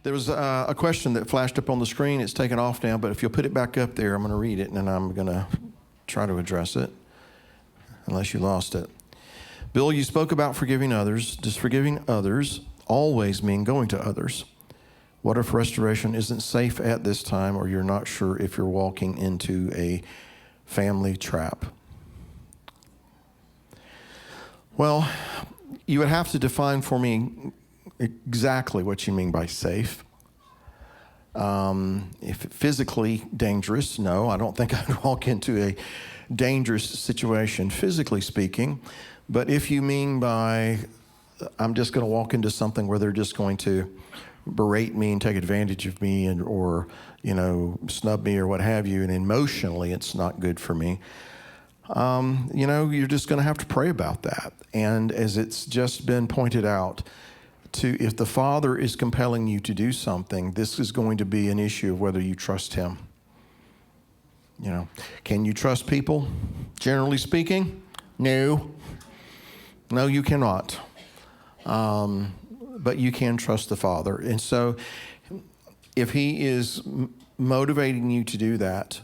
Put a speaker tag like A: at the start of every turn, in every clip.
A: There was a question that flashed up on the screen. It's taken off now, but if you'll put it back up there, I'm going to read it, and then I'm going to try to address it, unless you lost it. Bill, you spoke about forgiving others. Does forgiving others always mean going to others? What if restoration isn't safe at this time, or you're not sure if you're walking into a family trap? Well, you would have to define for me exactly what you mean by safe. If physically dangerous, no, I don't think I'd walk into a dangerous situation, physically speaking. But if you mean by, I'm just going to walk into something where they're just going to berate me and take advantage of me or snub me or what have you, and emotionally it's not good for me, you're just going to have to pray about that. And as it's just been pointed out, if the Father is compelling you to do something, this is going to be an issue of whether you trust Him. Can you trust people? Generally speaking, no. No, you cannot. But you can trust the Father. And so if He is motivating you to do that,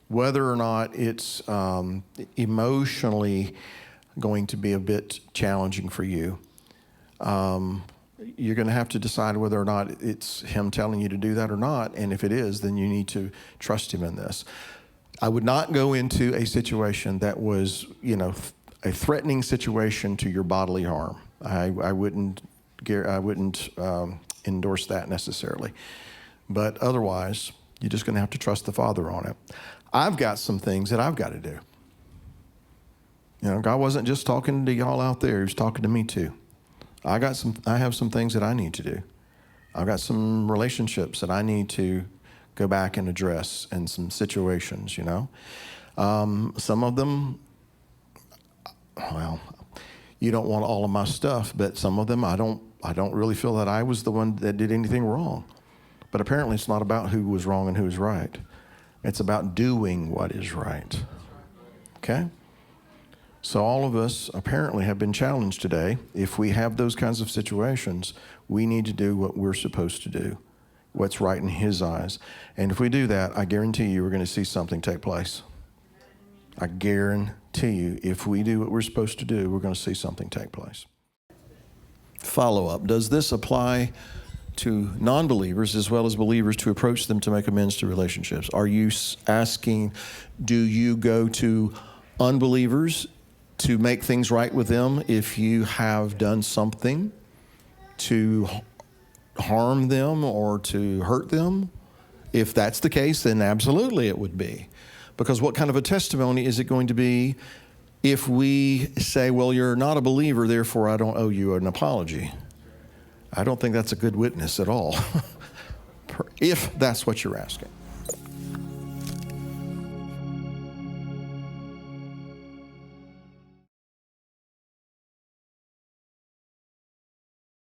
A: whether or not it's emotionally going to be a bit challenging for you, you're going to have to decide whether or not it's Him telling you to do that or not. And if it is, then you need to trust Him in this. I would not go into a situation that was, a threatening situation to your bodily harm. I wouldn't endorse that necessarily. But otherwise, you're just going to have to trust the Father on it. I've got some things that I've got to do. God wasn't just talking to y'all out there. He was talking to me too. I have some things that I need to do. I've got some relationships that I need to go back and address, and some situations, Some of them, well, you don't want all of my stuff, but some of them I don't really feel that I was the one that did anything wrong. But apparently it's not about who was wrong and who was right. It's about doing what is right. Okay? So all of us apparently have been challenged today. If we have those kinds of situations, we need to do what we're supposed to do, what's right in His eyes. And if we do that, I guarantee you we're going to see something take place. I guarantee you, if we do what we're supposed to do, we're going to see something take place. Follow-up. Does this apply to non-believers as well as believers to approach them to make amends to relationships? Are you asking, do you go to unbelievers to make things right with them if you have done something to harm them or to hurt them? If that's the case, then absolutely it would be. Because what kind of a testimony is it going to be if we say, well, you're not a believer, therefore I don't owe you an apology? I don't think that's a good witness at all, if that's what you're asking.